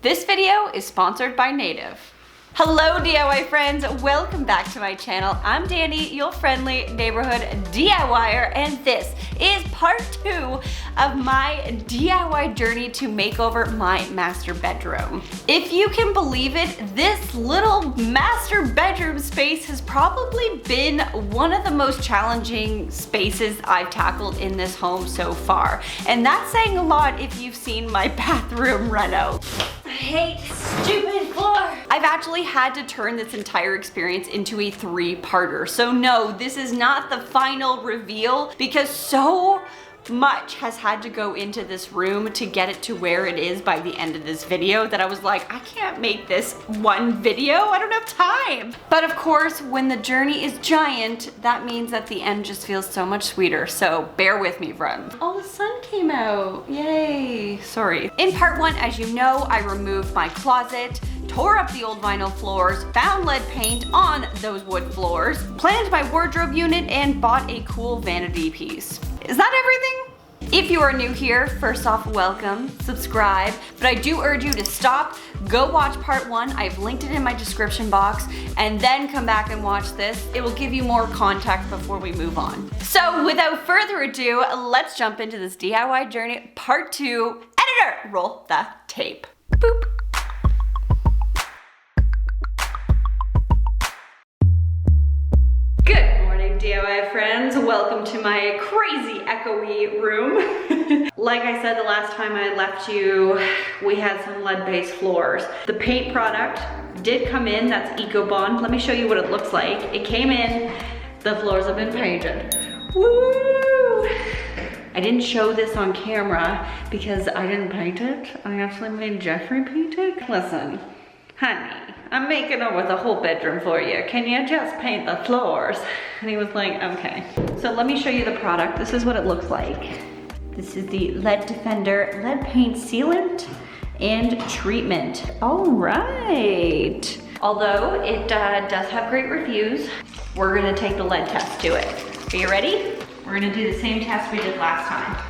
This video is sponsored by Native. Hello DIY friends, welcome back to my channel. I'm Danny, your friendly neighborhood DIYer, and this is part 2 of my DIY journey to make over my master bedroom. If you can believe it, this little master bedroom space has probably been one of the most challenging spaces I've tackled in this home so far. And that's saying a lot if you've seen my bathroom reno. I hate stupid floor. I've actually had to turn this entire experience into a 3-parter. So no, this is not the final reveal because so much has had to go into this room to get it to where it is by the end of this video that I was like, I can't make this one video. I don't have time. But of course, when the journey is giant, that means that the end just feels so much sweeter. So bear with me, friends. Oh, the sun came out. Yay. Sorry. In part 1, as you know, I removed my closet, tore up the old vinyl floors, found lead paint on those wood floors, planned my wardrobe unit, and bought a cool vanity piece. Is that everything? If you are new here, first off, welcome, subscribe, but I do urge you to stop, go watch part 1, I've linked it in my description box, and then come back and watch this. It will give you more context before we move on. So without further ado, let's jump into this DIY journey, part 2. Editor, roll the tape. Boop. DIY friends, welcome to my crazy echoey room. Like I said the last time I left you, we had some lead-based floors. The paint product did come in, that's EcoBond. Let me show you what it looks like. It came in, the floors have been painted. Woo! I didn't show this on camera because I didn't paint it. I actually made Jeffrey paint it. Listen, honey, I'm making over the whole bedroom for you. Can you just paint the floors? And he was like, okay. So let me show you the product. This is what it looks like. This is the Lead Defender Lead Paint Sealant and Treatment. All right. Although it does have great reviews, we're gonna take the lead test to it. Are you ready? We're gonna do the same test we did last time.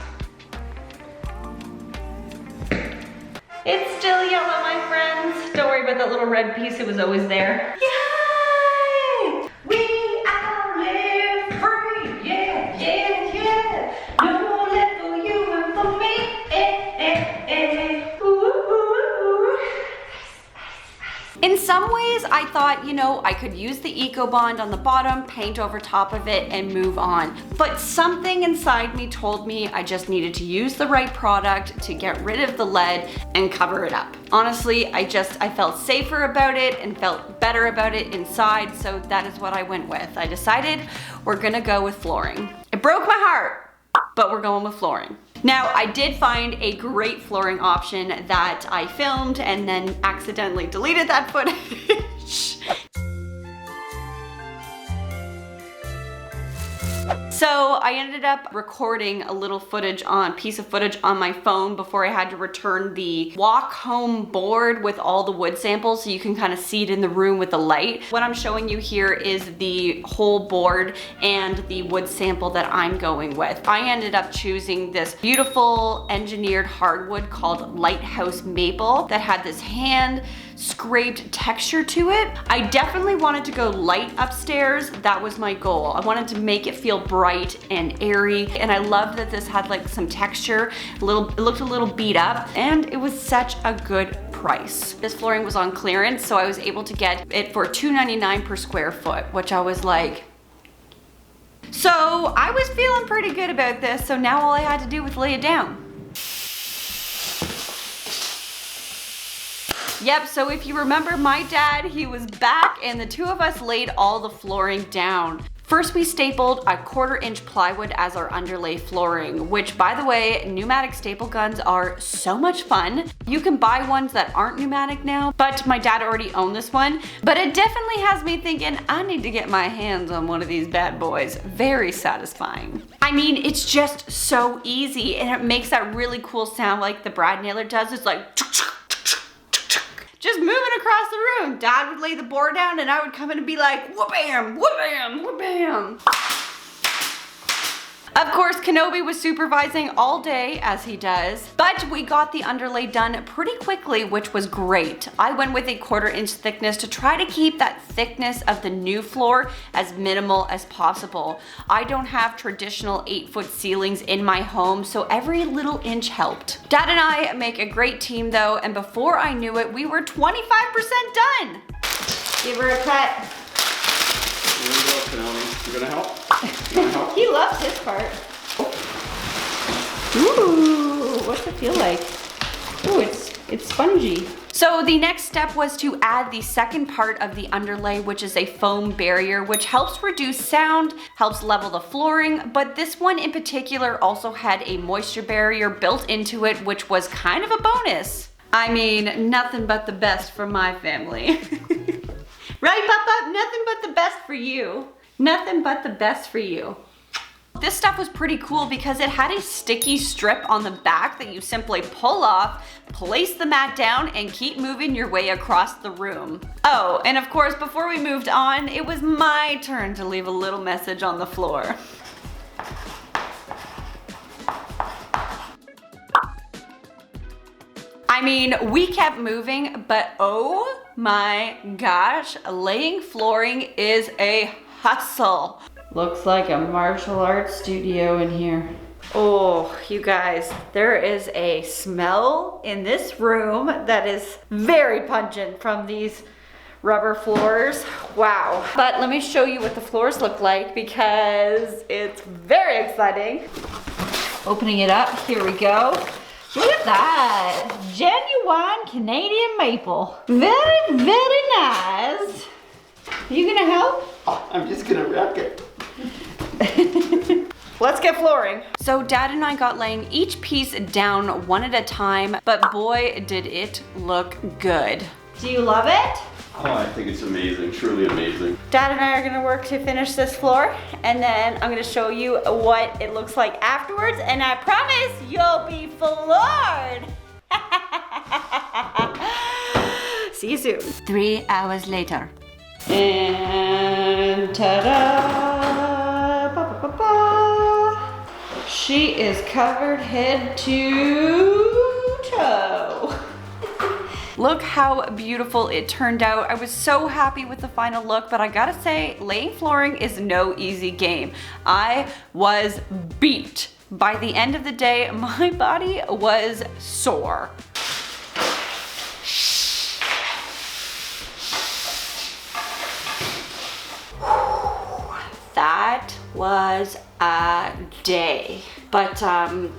It's still yellow, my friends. Don't worry about that little red piece, it was always there. Yay! We all live free, yeah, yeah, yeah. No more left for you and for me, Ooh, ooh, ooh. In some ways, I thought, you know, I could use the EcoBond on the bottom, paint over top of it, and move on. But something inside me told me I just needed to use the right product to get rid of the lead and cover it up. Honestly, I felt safer about it and felt better about it inside, so that is what I went with. I decided we're gonna go with flooring. It broke my heart, but we're going with flooring. Now, I did find a great flooring option that I filmed and then accidentally deleted that footage. So I ended up recording a little piece of footage on my phone before I had to return the walk home board with all the wood samples so you can kind of see it in the room with the light. What I'm showing you here is the whole board and the wood sample that I'm going with. I ended up choosing this beautiful engineered hardwood called Lighthouse Maple that had this hand scraped texture to it. I definitely wanted to go light upstairs. That was my goal. I wanted to make it feel bright and airy, and I loved that this had like some texture. It looked a little beat up, and it was such a good price. This flooring was on clearance, so I was able to get it for $2.99 per square foot, which I was like, so I was feeling pretty good about this, so now all I had to do was lay it down. Yep, so if you remember my dad, he was back and the two of us laid all the flooring down. First, we stapled a 1/4-inch plywood as our underlay flooring, which, by the way, pneumatic staple guns are so much fun. You can buy ones that aren't pneumatic now, but my dad already owned this one. But it definitely has me thinking, I need to get my hands on one of these bad boys. Very satisfying. I mean, it's just so easy, and it makes that really cool sound like the Brad Naylor does. It's like, just moving across the room. Dad would lay the board down and I would come in and be like, whoop-bam, whoop-bam, whoop-bam. Of course, Kenobi was supervising all day, as he does, but we got the underlay done pretty quickly, which was great. I went with a 1/4 inch thickness to try to keep that thickness of the new floor as minimal as possible. I don't have traditional 8-foot ceilings in my home, so every little inch helped. Dad and I make a great team though, and before I knew it, we were 25% done. Give her a cut. Here we go, Kenobi. You gonna help? You gonna help? He loves his part. Ooh, what's it feel like? Ooh, it's spongy. So the next step was to add the second part of the underlay, which is a foam barrier, which helps reduce sound, helps level the flooring, but this one in particular also had a moisture barrier built into it, which was kind of a bonus. I mean, nothing but the best for my family. Right, Papa? Nothing but the best for you. Nothing but the best for you. This stuff was pretty cool because it had a sticky strip on the back that you simply pull off, place the mat down, and keep moving your way across the room. Oh, and of course, before we moved on, it was my turn to leave a little message on the floor. I mean, we kept moving, but oh my gosh, laying flooring is a hustle. Looks like a martial arts studio in here. Oh, you guys, there is a smell in this room that is very pungent from these rubber floors. Wow. But let me show you what the floors look like because it's very exciting. Opening it up, here we go. Look at that, genuine Canadian maple. Very, very nice. You gonna help? Oh, I'm just gonna wreck it. Let's get flooring. So Dad and I got laying each piece down one at a time, but boy, did it look good. Do you love it? Oh, I think it's amazing, truly amazing. Dad and I are gonna work to finish this floor, and then I'm gonna show you what it looks like afterwards, and I promise you'll be floored. See you soon. 3 hours later. And ta-da! Ba-ba-ba-ba. She is covered head to toe. Look how beautiful it turned out. I was so happy with the final look, but I gotta say, laying flooring is no easy game. I was beat. By the end of the day, my body was sore. That was a day. But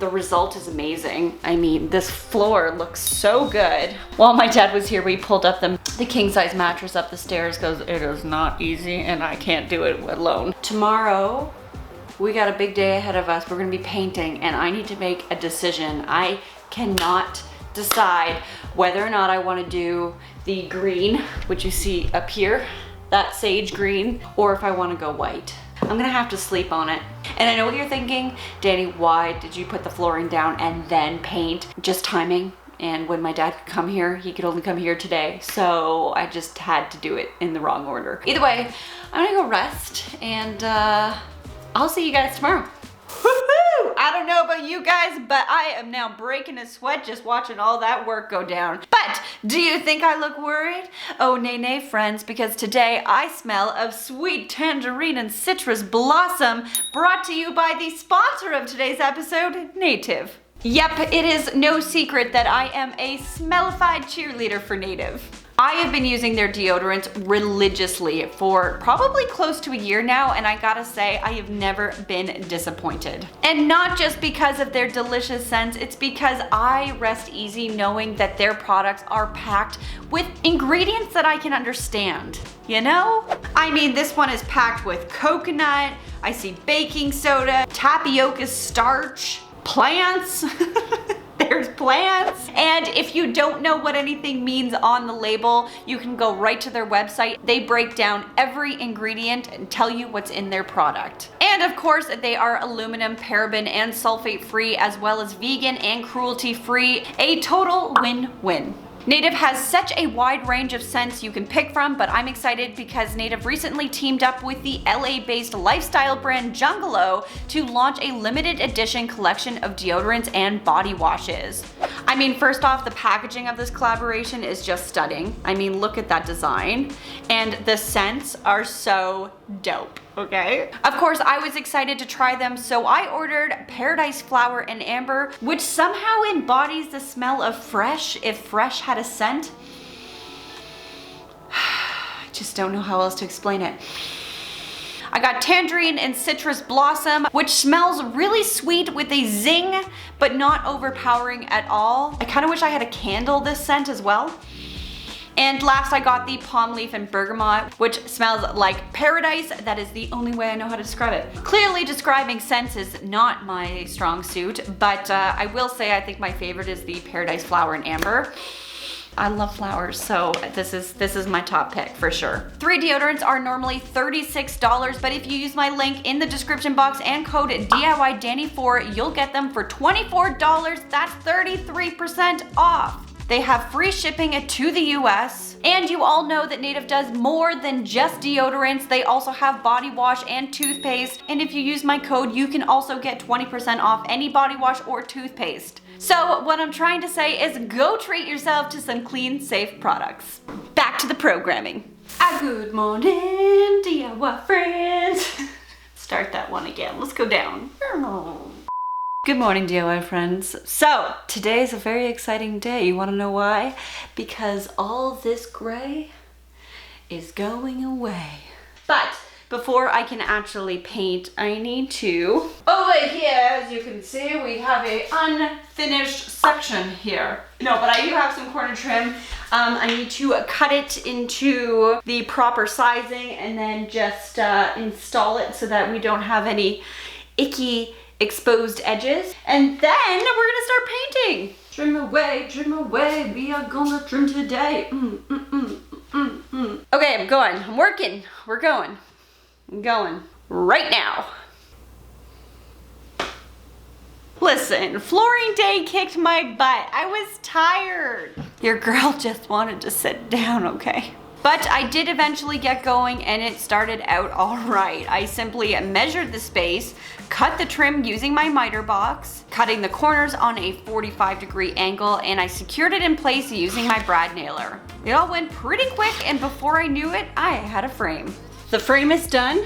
the result is amazing. I mean, this floor looks so good. While my dad was here, we pulled up the king size mattress up the stairs because it is not easy and I can't do it alone. Tomorrow, we got a big day ahead of us. We're gonna be painting and I need to make a decision. I cannot decide whether or not I wanna do the green, which you see up here, that sage green, or if I wanna go white. I'm gonna have to sleep on it. And I know what you're thinking, Danny, why did you put the flooring down and then paint? Just timing. And when my dad could come here, he could only come here today. So I just had to do it in the wrong order. Either way, I'm gonna go rest and I'll see you guys tomorrow. Woohoo! I don't know about you guys, but I am now breaking a sweat just watching all that work go down. But do you think I look worried? Oh, nay, friends, because today I smell of sweet tangerine and citrus blossom, brought to you by the sponsor of today's episode, Native. Yep, it is no secret that I am a smellified cheerleader for Native. I have been using their deodorants religiously for probably close to a year now, and I gotta say, I have never been disappointed. And not just because of their delicious scents, it's because I rest easy knowing that their products are packed with ingredients that I can understand, you know? I mean, this one is packed with coconut, I see baking soda, tapioca starch, plants. There's plants. And if you don't know what anything means on the label, you can go right to their website. They break down every ingredient and tell you what's in their product. And of course, they are aluminum, paraben, and sulfate free, as well as vegan and cruelty free. A total win-win. Native has such a wide range of scents you can pick from, but I'm excited because Native recently teamed up with the LA-based lifestyle brand Jungalow to launch a limited edition collection of deodorants and body washes. I mean, first off, the packaging of this collaboration is just stunning. I mean, look at that design. And the scents are so dope. Okay. Of course, I was excited to try them, so I ordered Paradise Flower and Amber, which somehow embodies the smell of fresh, if fresh had a scent. I just don't know how else to explain it. I got Tangerine and Citrus Blossom, which smells really sweet with a zing, but not overpowering at all. I kind of wish I had a candle this scent as well. And last I got the Palm Leaf and Bergamot, which smells like paradise. That is the only way I know how to describe it. Clearly describing scents is not my strong suit, but I will say I think my favorite is the Paradise Flower and Amber. I love flowers, so this is my top pick for sure. 3 deodorants are normally $36, but if you use my link in the description box and code DIYDanny4, you'll get them for $24. That's 33% off. They have free shipping to the US. And you all know that Native does more than just deodorants. They also have body wash and toothpaste. And if you use my code, you can also get 20% off any body wash or toothpaste. So what I'm trying to say is go treat yourself to some clean, safe products. Back to the programming. Good morning, DIY friends. Start that one again. Let's go down. Good morning, DIY friends. So today is a very exciting day. You want to know why? Because all this gray is going away. But before I can actually paint, I need to, over here, as you can see, we have a unfinished section here. No, but I do have some corner trim. I need to cut it into the proper sizing and then just install it so that we don't have any icky exposed edges. And then we're gonna start painting. Trim away, we are gonna trim today. Okay, I'm going, I'm working, we're going. I'm going right now. Listen, flooring day kicked my butt. I was tired. Your girl just wanted to sit down, okay? But I did eventually get going and it started out all right. I simply measured the space, cut the trim using my miter box, cutting the corners on a 45-degree angle, and I secured it in place using my brad nailer. It all went pretty quick, and before I knew it, I had a frame. The frame is done.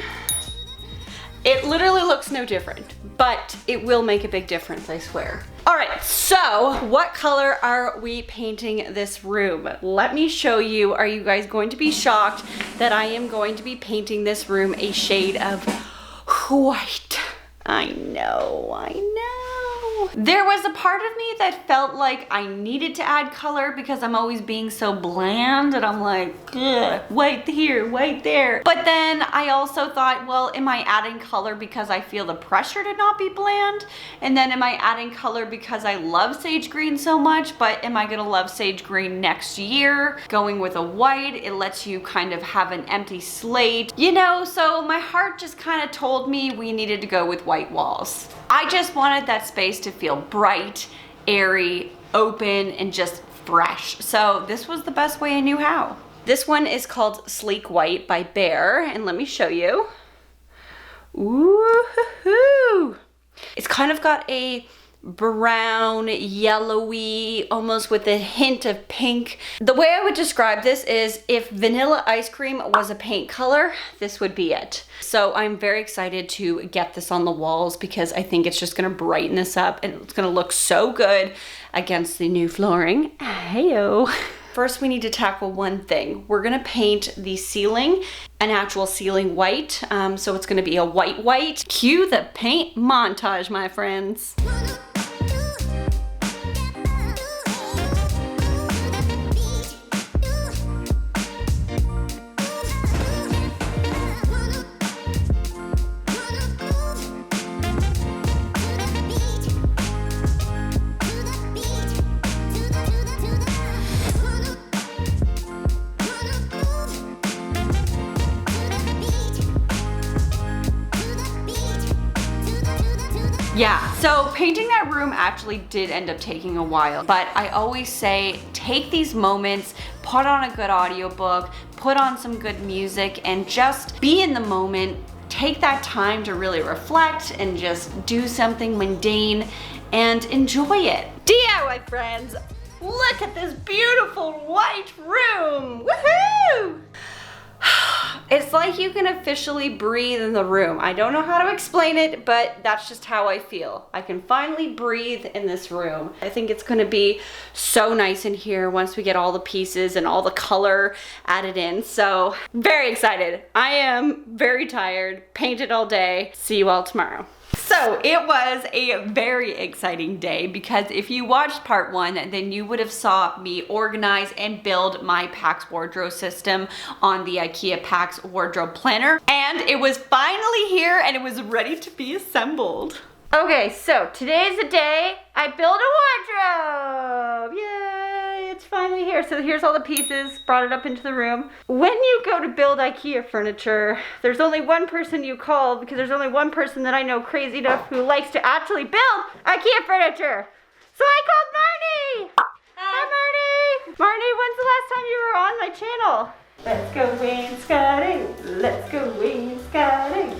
It literally looks no different, but it will make a big difference, I swear. All right, so what color are we painting this room? Let me show you. Are you guys going to be shocked that I am going to be painting this room a shade of white? I know. There was a part of me that felt like I needed to add color because I'm always being so bland and I'm like, ugh, white here, white there. But then I also thought, well, am I adding color because I feel the pressure to not be bland? And then am I adding color because I love sage green so much, but am I gonna love sage green next year? Going with a white, it lets you kind of have an empty slate. You know, so my heart just kind of told me we needed to go with white walls. I just wanted that space to feel bright, airy, open, and just fresh. So this was the best way I knew how. This one is called Sleek White by BEHR, and let me show you. Ooh-hoo-hoo. It's kind of got a brown, yellowy, almost with a hint of pink. The way I would describe this is if vanilla ice cream was a paint color, this would be it. So I'm very excited to get this on the walls because I think it's just gonna brighten this up and it's gonna look so good against the new flooring. Heyo. First, we need to tackle one thing. We're gonna paint the ceiling, an actual ceiling white. So it's gonna be a white. Cue the paint montage, my friends. Yeah, so painting that room actually did end up taking a while, but I always say take these moments, put on a good audiobook, put on some good music, and just be in the moment. Take that time to really reflect and just do something mundane and enjoy it. DIY friends, look at this beautiful white room. Woohoo! It's like you can officially breathe in the room. I don't know how to explain it, but that's just how I feel. I can finally breathe in this room. I think it's gonna be so nice in here once we get all the pieces and all the color added in. So, very excited. I am very tired, painted all day. See you all tomorrow. So it was a very exciting day because if you watched part 1, then you would have saw me organize and build my PAX wardrobe system on the IKEA PAX wardrobe planner. And it was finally here and it was ready to be assembled. Okay, so today's the day I build a wardrobe. Yay, it's finally here. So here's all the pieces, brought it up into the room. When you go to build IKEA furniture, there's only one person you call because there's only one person that I know crazy enough who likes to actually build IKEA furniture. So I called Marnie. Hi Marnie. Marnie, when's the last time you were on my channel? Let's go wainscoting. Let's go wainscoting.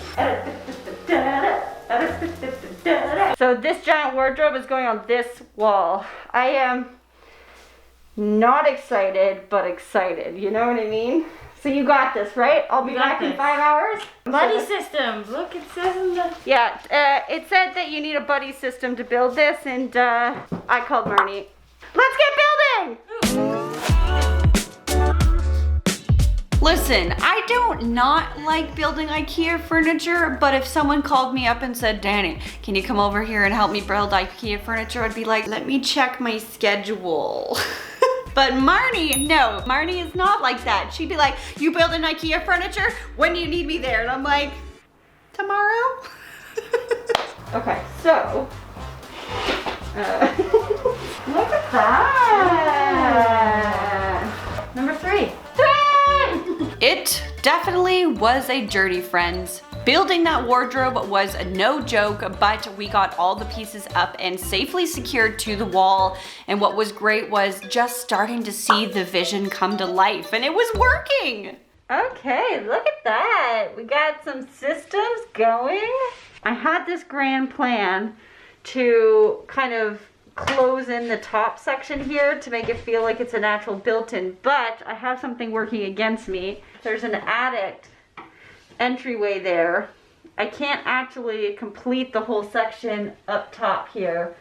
So this giant wardrobe is going on this wall. I am not excited, but excited. You know what I mean? So you got this, right? I'll be back in 5 hours. Buddy systems. Look, it says in the... Yeah, it said that you need a buddy system to build this, and I called Marnie. Let's get building! Listen, I don't not like building IKEA furniture, but if someone called me up and said, Danny, can you come over here and help me build IKEA furniture? I'd be like, let me check my schedule. But Marnie, no, Marnie is not like that. She'd be like, you building IKEA furniture? When do you need me there? And I'm like, tomorrow? Okay, so, look at that. Number 3. It definitely was a journey, friends. Building that wardrobe was no joke, but we got all the pieces up and safely secured to the wall. And what was great was just starting to see the vision come to life, and it was working. Okay, look at that. We got some systems going. I had this grand plan to kind of close in the top section here to make it feel like it's a natural built-in, but I have something working against me. There's an attic entryway there. I can't actually complete the whole section up top here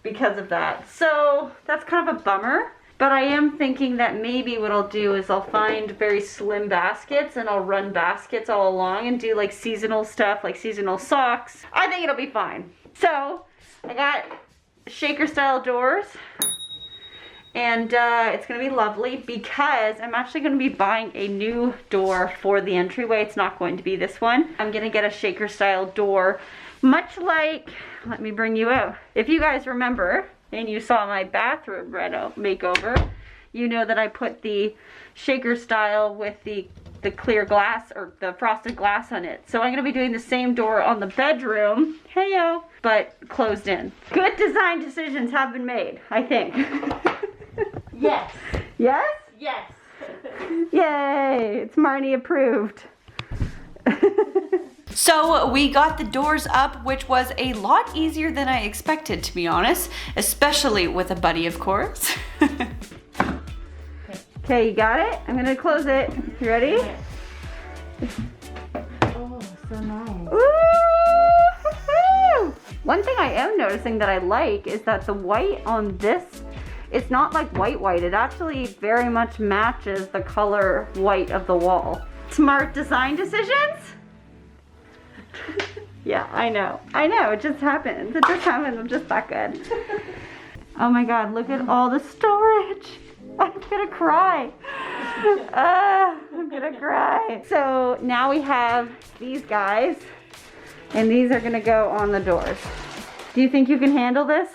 because of that. So that's kind of a bummer, but I am thinking that maybe what I'll do is I'll find very slim baskets and I'll run baskets all along and do like seasonal stuff, like seasonal socks. I think it'll be fine. So I got shaker style doors, and it's gonna be lovely because I'm actually gonna be buying a new door for the entryway. It's not going to be this one. I'm gonna get a shaker style door, much like, let me bring you out. If you guys remember and you saw my bathroom reno makeover, you know that I put the shaker style with the clear glass or the frosted glass on it. So I'm gonna be doing the same door on the bedroom, heyo, but closed in. Good design decisions have been made, I think. Yes. Yes? Yes. Yay, it's Marnie approved. So we got the doors up, which was a lot easier than I expected, to be honest, especially with a buddy, of course. Okay, you got it? I'm gonna close it. You ready? Yeah. Oh, so nice. Woo! One thing I am noticing that I like is that the white on this, it's not like white. It actually very much matches the color white of the wall. Smart design decisions? Yeah, I know. It just happens. It just happens. I'm just that good. Oh my God, look at all the storage. I'm gonna cry. I'm gonna cry. So now we have these guys, and these are gonna go on the doors. Do you think you can handle this?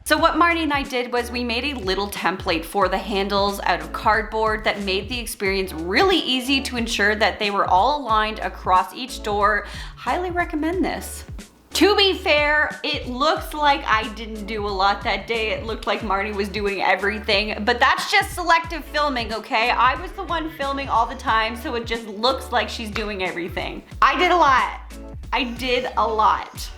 So what Marnie and I did was we made a little template for the handles out of cardboard that made the experience really easy to ensure that they were all aligned across each door. Highly recommend this. To be fair, it looks like I didn't do a lot that day. It looked like Marnie was doing everything, but that's just selective filming, okay? I was the one filming all the time, so it just looks like she's doing everything. I did a lot. I did a lot.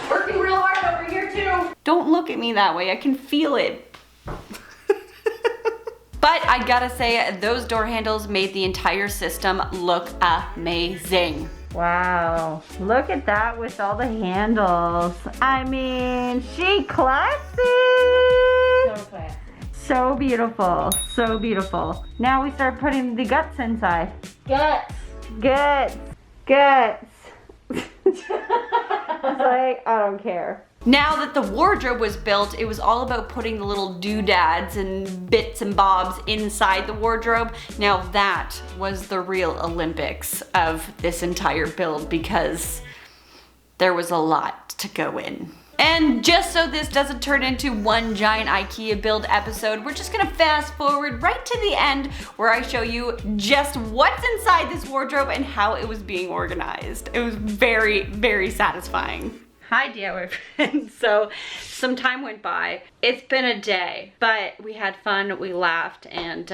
Working real hard over here too. Don't look at me that way, I can feel it. But I gotta say, those door handles made the entire system look amazing. Wow, look at that with all the handles. I mean, she classy. So classy. So beautiful, so beautiful. Now we start putting the guts inside. Guts. Guts. Guts. It's like, I don't care. Now that the wardrobe was built, it was all about putting the little doodads and bits and bobs inside the wardrobe. Now that was the real Olympics of this entire build because there was a lot to go in. And just so this doesn't turn into one giant IKEA build episode, we're just gonna fast forward right to the end where I show you just what's inside this wardrobe and how it was being organized. It was very, very satisfying. Hi DIY friends. So some time went by. It's been a day, but we had fun, we laughed, and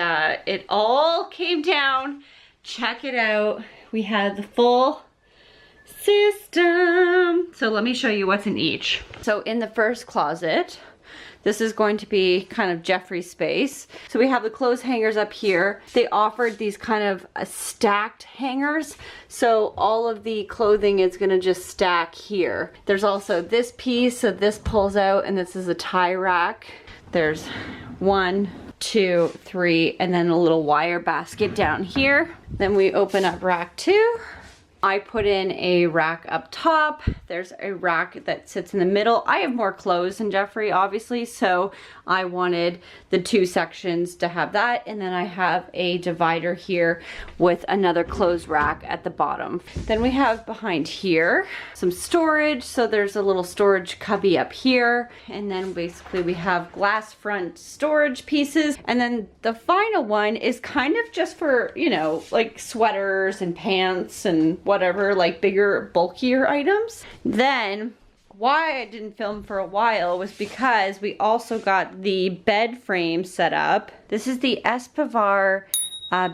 it all came down. Check it out. We had the full system. So let me show you what's in each. So in the first closet, this is going to be kind of Jeffrey's space. So we have the clothes hangers up here. They offered these kind of stacked hangers. So all of the clothing is gonna just stack here. There's also this piece, so this pulls out and this is a tie rack. There's 1, 2, 3, and then a little wire basket down here. Then we open up rack 2. I put in a rack up top. There's a rack that sits in the middle. I have more clothes than Jeffrey, obviously, so I wanted the 2 sections to have that. And then I have a divider here with another clothes rack at the bottom. Then we have behind here some storage. So there's a little storage cubby up here. And then basically we have glass front storage pieces. And then the final one is kind of just for, you know, like sweaters and pants and whatever, like bigger, bulkier items. Then why I didn't film for a while was because we also got the bed frame set up. This is the Espevar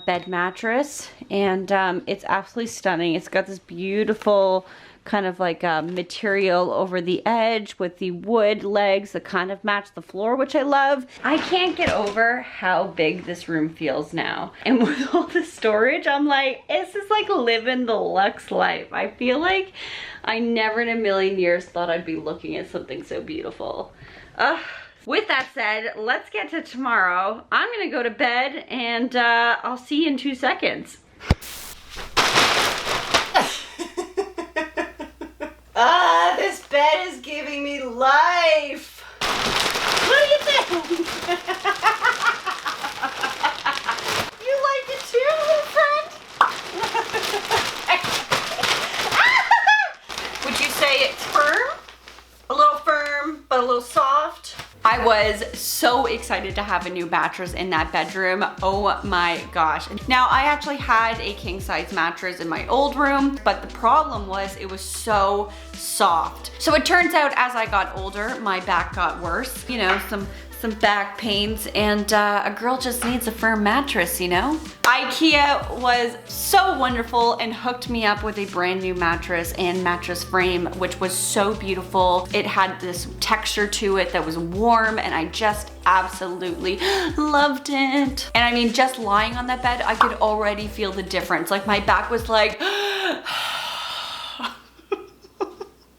bed mattress, and it's absolutely stunning. It's got this beautiful kind of like material over the edge with the wood legs that kind of match the floor, which I love. I can't get over how big this room feels now. And with all the storage, I'm like, this is like living the luxe life. I feel like I never in a million years thought I'd be looking at something so beautiful. With that said, let's get to tomorrow. I'm gonna go to bed and I'll see you in 2 seconds. This bed is giving me life. What do you think? You like it too, little friend? Would you say it's firm? A little firm, but a little soft? I was so excited to have a new mattress in that bedroom. Oh my gosh. Now, I actually had a king size mattress in my old room, but the problem was it was so soft. So it turns out as I got older, my back got worse. You know, some back pains, and a girl just needs a firm mattress, you know? IKEA was so wonderful and hooked me up with a brand new mattress and mattress frame, which was so beautiful. It had this texture to it that was warm, and I just absolutely loved it. And I mean, just lying on that bed, I could already feel the difference. Like my back was like,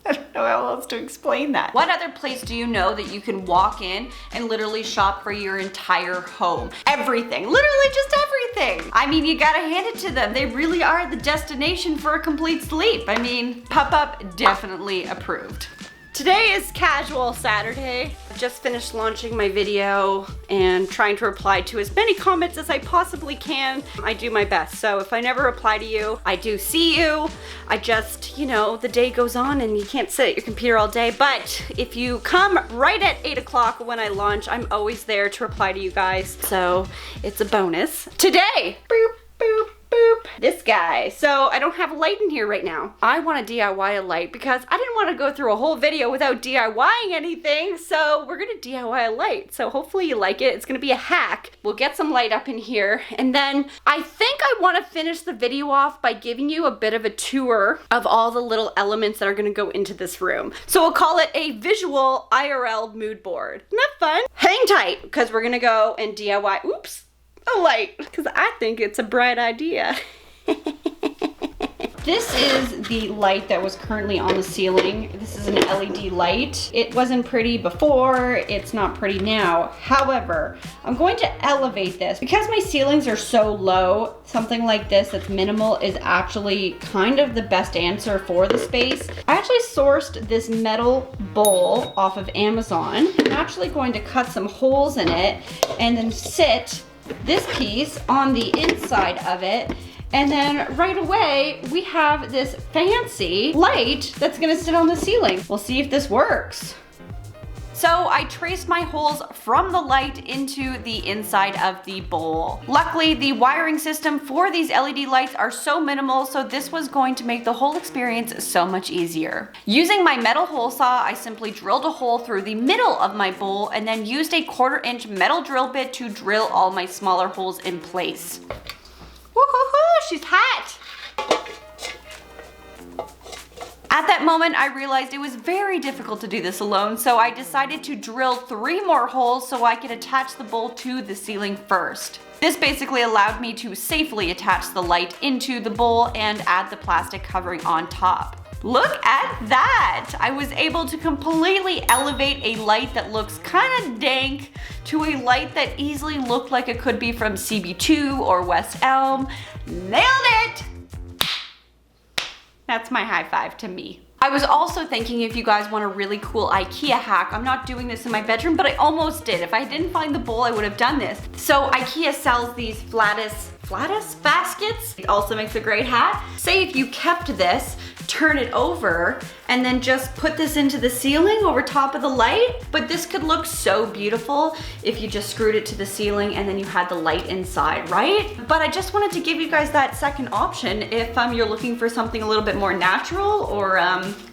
I don't know how else to explain that. What other place do you know that you can walk in and literally shop for your entire home? Everything, literally just everything. I mean, you gotta hand it to them. They really are the destination for a complete sleep. I mean, Pup Up definitely approved. Today is casual Saturday. I just finished launching my video and trying to reply to as many comments as I possibly can. I do my best. So if I never reply to you, I do see you. I just, you know, the day goes on and you can't sit at your computer all day. But if you come right at 8 o'clock when I launch, I'm always there to reply to you guys. So it's a bonus. Today, boop, boop. Boop, this guy. So I don't have a light in here right now. I want to DIY a light because I didn't want to go through a whole video without DIYing anything. So we're going to DIY a light. So hopefully you like it. It's going to be a hack. We'll get some light up in here. And then I think I want to finish the video off by giving you a bit of a tour of all the little elements that are going to go into this room. So we'll call it a visual IRL mood board. Isn't that fun? Hang tight because we're going to go and DIY. Oops. A light, because I think it's a bright idea. This is the light that was currently on the ceiling. This is an LED light. It wasn't pretty before, it's not pretty now. However, I'm going to elevate this. Because my ceilings are so low, something like this that's minimal is actually kind of the best answer for the space. I actually sourced this metal bowl off of Amazon. I'm actually going to cut some holes in it and then sit this piece on the inside of it, and then right away we have this fancy light that's gonna sit on the ceiling. We'll see if this works. So I traced my holes from the light into the inside of the bowl. Luckily, the wiring system for these LED lights are so minimal, so this was going to make the whole experience so much easier. Using my metal hole saw, I simply drilled a hole through the middle of my bowl and then used a 1/4-inch metal drill bit to drill all my smaller holes in place. Woo-hoo-hoo, she's hot! At that moment, I realized it was very difficult to do this alone, so I decided to drill 3 more holes so I could attach the bowl to the ceiling first. This basically allowed me to safely attach the light into the bowl and add the plastic covering on top. Look at that! I was able to completely elevate a light that looks kind of dank to a light that easily looked like it could be from CB2 or West Elm. Nailed it! That's my high five to me. I was also thinking if you guys want a really cool IKEA hack, I'm not doing this in my bedroom, but I almost did. If I didn't find the bowl, I would have done this. So IKEA sells these FLÅDIS baskets. It also makes a great hat. Say if you kept this, turn it over, and then just put this into the ceiling over top of the light. But this could look so beautiful if you just screwed it to the ceiling and then you had the light inside, right? But I just wanted to give you guys that second option if you're looking for something a little bit more natural or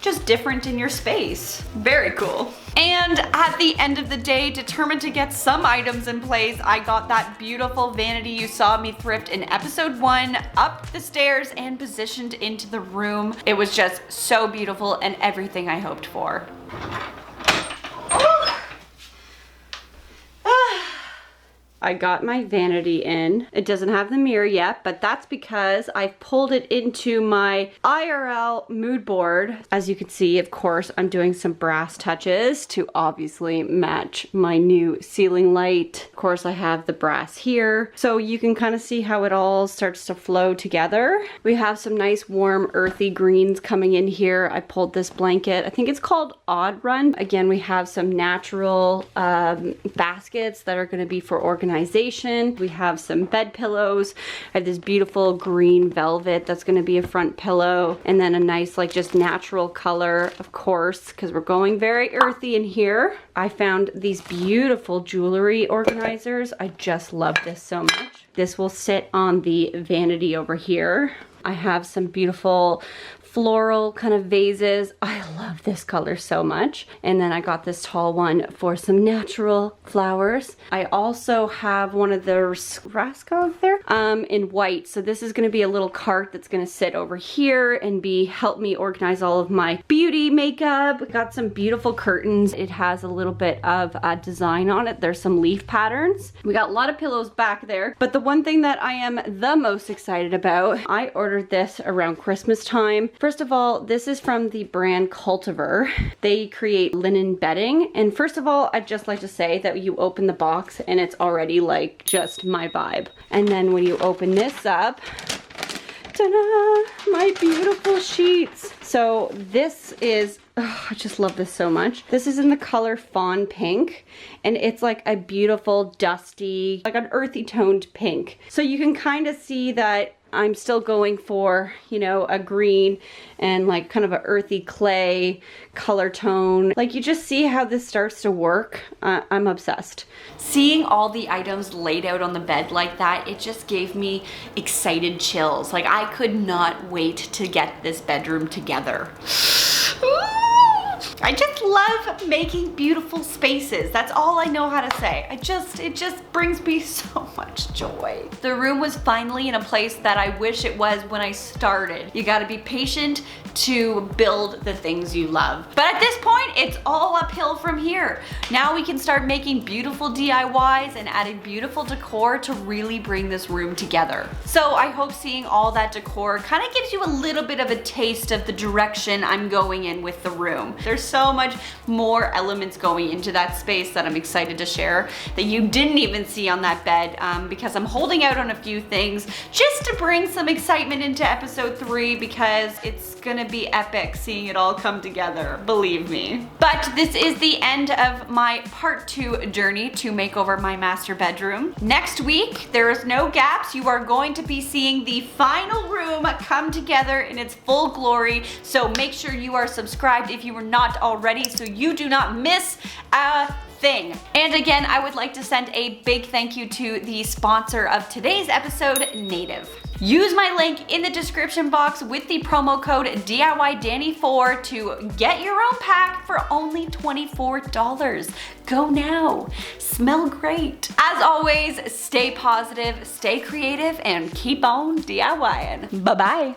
just different in your space. Very cool. And at the end of the day, determined to get some items in place, I got that beautiful vanity you saw me thrift in episode 1 up the stairs and positioned into the room. It was just so beautiful and everything I hoped for. I got my vanity in. It doesn't have the mirror yet, but that's because I've pulled it into my IRL mood board. As you can see, of course, I'm doing some brass touches to obviously match my new ceiling light. Of course, I have the brass here, so you can kind of see how it all starts to flow together. We have some nice warm earthy greens coming in here. I pulled this blanket. I think it's called ODDRUN. Again, we have some natural baskets that are going to be for organization. We have some bed pillows. I have this beautiful green velvet that's going to be a front pillow, and then a nice like just natural color, of course, because we're going very earthy in here. I found these beautiful jewelry organizers. I just love this so much. This will sit on the vanity over here. I have some beautiful floral kind of vases. I love this color so much. And then I got this tall one for some natural flowers. I also have one of the Raskov there in white. So this is going to be a little cart that's going to sit over here and help me organize all of my beauty makeup. We got some beautiful curtains. It has a little bit of design on it. There's some leaf patterns. We got a lot of pillows back there. But the one thing that I am the most excited about, I ordered this around Christmas time. First of all, this is from the brand Cultivar. They create linen bedding. And first of all, I'd just like to say that you open the box and it's already like just my vibe. And then when you open this up, ta-da, my beautiful sheets. So this is Oh, I just love this so much. This is in the color Fawn Pink, and it's like a beautiful, dusty, like an earthy toned pink. So you can kind of see that I'm still going for, you know, a green and like kind of an earthy clay color tone. Like, you just see how this starts to work. I'm obsessed. Seeing all the items laid out on the bed like that, it just gave me excited chills. Like, I could not wait to get this bedroom together. I just love making beautiful spaces. That's all I know how to say. It just brings me so much joy. The room was finally in a place that I wish it was when I started. You gotta be patient to build the things you love. But at this point, it's all uphill from here. Now we can start making beautiful DIYs and adding beautiful decor to really bring this room together. So I hope seeing all that decor kind of gives you a little bit of a taste of the direction I'm going in with the room. There's so much more elements going into that space that I'm excited to share that you didn't even see on that bed, because I'm holding out on a few things just to bring some excitement into episode 3, because it's gonna be epic seeing it all come together, believe me. But this is the end of my part 2 journey to make over my master bedroom. Next week, there is no gaps. You are going to be seeing the final room come together in its full glory. So make sure you are subscribed if you were not already, so you do not miss a thing. And again, I would like to send a big thank you to the sponsor of today's episode, Native. Use my link in the description box with the promo code DIYDanny4 to get your own pack for only $24. Go now. Smell great. As always, stay positive, stay creative, and keep on DIYing. Bye-bye.